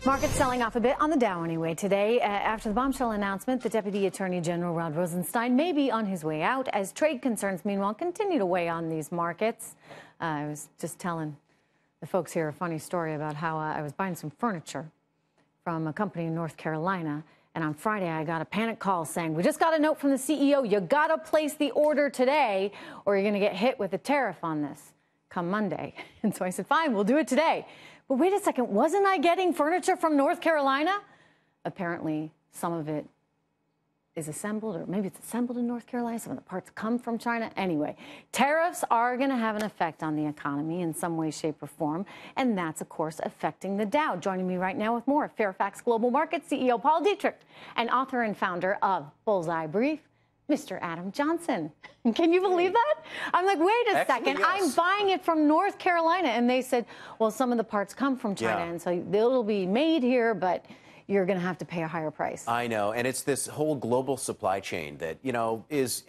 Markets selling off a bit on the Dow anyway today. After the bombshell announcement, the Deputy Attorney General Rod Rosenstein may be on his way out as trade concerns, meanwhile, continue to weigh on these markets. I was just telling the folks here a funny story about how I was buying some furniture from a company in North Carolina. And on Friday, I got a panic call saying, we just got a note from the CEO. You got to place the order today or you're going to get hit with a tariff on this come Monday. And so I said, fine, we'll do it today. But wait a second, wasn't I getting furniture from North Carolina? Apparently, some of it is assembled, or maybe it's assembled in North Carolina. Some of the parts come from China. Anyway, tariffs are going to have an effect on the economy in some way, shape, or form. And that's, of course, affecting the Dow. Joining me right now with more, Fairfax Global Markets CEO Paul Dietrich and author and founder of Bullseye Brief, Mr. Adam Johnson. Can you believe that? I'm like, wait a second. Yes. I'm buying it from North Carolina. And they said, well, some of the parts come from China. Yeah. And so it'll be made here, but you're going to have to pay a higher price. I know. And it's this whole global supply chain that, you know, it's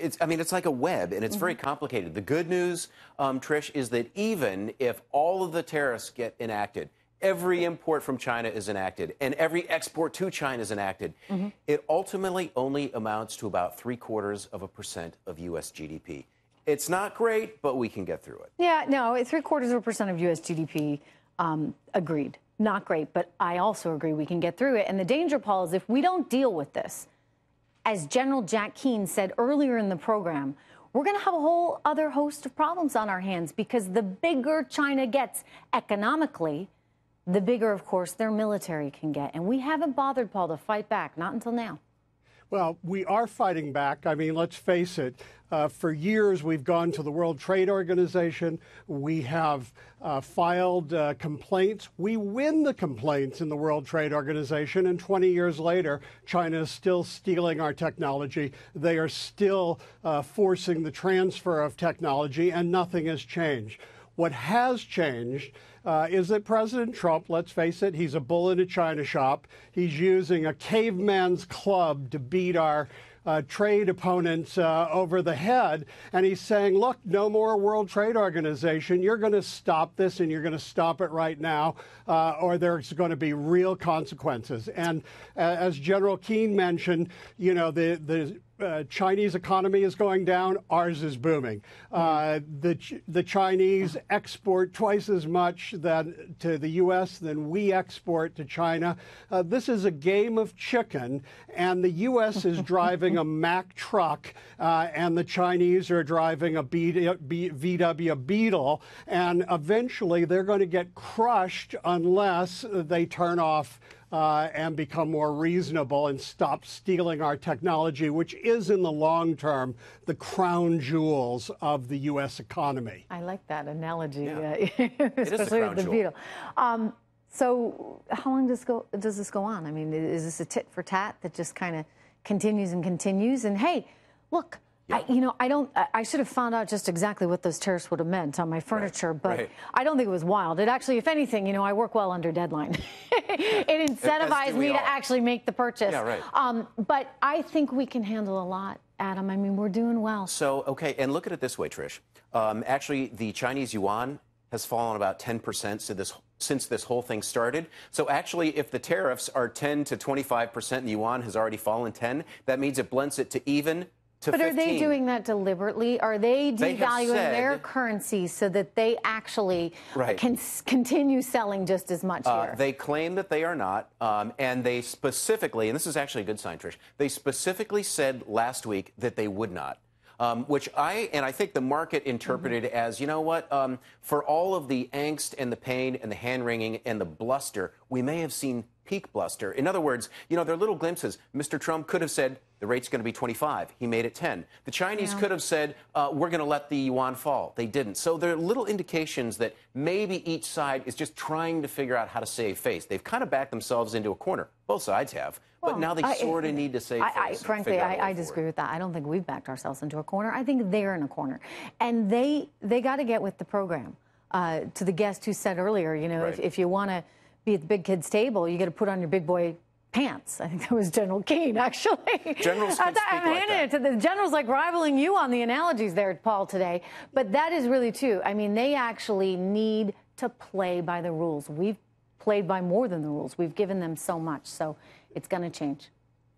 like a web, and it's very complicated. The good news, Trish, is that even if all of the tariffs get enacted, every import from China is enacted, and every export to China is enacted, it ultimately only amounts to about 0.75% of U.S. GDP. It's not great, but we can get through it. Yeah, no, 0.75% of U.S. GDP, agreed. Not great, but I also agree we can get through it. And the danger, Paul, is if we don't deal with this, as General Jack Keane said earlier in the program, we're going to have a whole other host of problems on our hands, because the bigger China gets economically, the bigger, of course, their military can get. And we haven't bothered, Paul, to fight back, not until now. Well, we are fighting back. I mean, let's face it. For years, we've gone to the World Trade Organization. We have filed complaints. We win the complaints in the World Trade Organization. And 20 years later, China is still stealing our technology. They are still forcing the transfer of technology, and nothing has changed. What has changed is that President Trump, let's face it, he's a bull in a china shop. He's using a caveman's club to beat our trade opponents over the head. And he's saying, look, no more World Trade Organization. You're going to stop this, and you're going to stop it right now, or there's going to be real consequences. And as General Keane mentioned, you know, the Chinese economy is going down. Ours is booming. The Chinese export twice as much to the U.S. than we export to China. This is a game of chicken, and the U.S. is driving a Mack truck, and the Chinese are driving a VW Beetle, and eventually they're going to get crushed unless they turn off and become more reasonable and stop stealing our technology, which is, in the long term, the crown jewels of the U.S. economy. I like that analogy, especially with the Beetle. So how long does this go on? I mean, is this a tit for tat that just kind of continues and continues? And hey, look, I should have found out just exactly what those tariffs would have meant on my furniture, but I don't think it was wild. It actually, if anything, you know, I work well under deadline. It incentivized me to actually make the purchase. Yeah, right. But I think we can handle a lot, Adam. I mean, we're doing well. So, okay, and look at it this way, Trish. Actually, the Chinese yuan has fallen about 10% since this whole thing started. So actually, if the tariffs are 10 to 25% and the yuan has already fallen 10, that means it blends it to even. But 15. Are they doing that deliberately? Are they devaluing their currency so that they actually can continue selling just as much here? They claim that they are not, and they specifically, and this is actually a good sign, Trish, they specifically said last week that they would not. Which I think the market interpreted as, you know what, for all of the angst and the pain and the hand-wringing and the bluster, we may have seen peak bluster. In other words, you know, there are little glimpses. Mr. Trump could have said the rate's going to be 25. He made it 10. The Chinese could have said, we're going to let the yuan fall. They didn't. So there are little indications that maybe each side is just trying to figure out how to save face. They've kind of backed themselves into a corner. Both sides have. But now they sort of need to save face. Frankly, I disagree with that. I don't think we've backed ourselves into a corner. I think they're in a corner. And they got to get with the program. To the guest who said earlier, you know, if you want to be at the big kids' table, you got to put on your big boy pants. I think that was General Keane, actually. Generals can speak I'm handing it to the generals, like rivaling you on the analogies there, Paul, today. But that is really true. I mean, they actually need to play by the rules. We've played by more than the rules. We've given them so much, so it's going to change.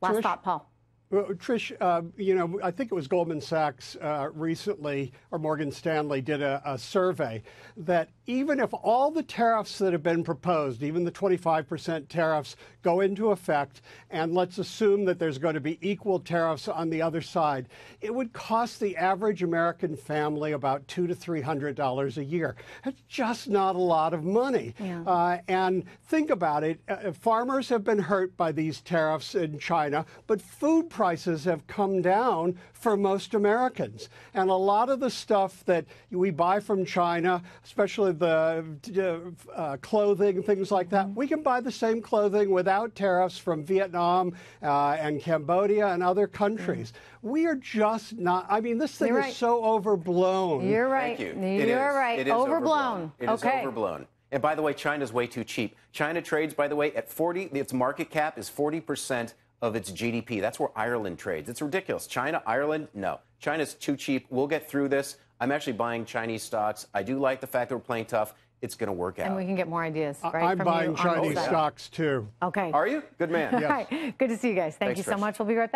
Last thought, Paul. Well, Trish, you know, I think it was Goldman Sachs recently, or Morgan Stanley, did a survey that even if all the tariffs that have been proposed, even the 25% tariffs, go into effect, and let's assume that there's going to be equal tariffs on the other side, it would cost the average American family about $200 to $300 a year. It's just not a lot of money. Yeah. And think about it. Farmers have been hurt by these tariffs in China, but food prices have come down for most Americans. And a lot of the stuff that we buy from China, especially the clothing, things like that, we can buy the same clothing without tariffs from Vietnam and Cambodia and other countries. We are just not, I mean, this thing is so overblown. You're right. Thank you. You're right. It is overblown. It is overblown. And by the way, China's way too cheap. China trades, by the way, at 40, its market cap is 40% of its GDP. That's where Ireland trades. It's ridiculous. China, Ireland, no. China's too cheap. We'll get through this. I'm actually buying Chinese stocks. I do like the fact that we're playing tough. It's going to work out. And we can get more ideas, right? I'm buying Chinese stocks, too. Okay. Are you? Good man. All right. Good to see you guys. Thank you so much. We'll be right back.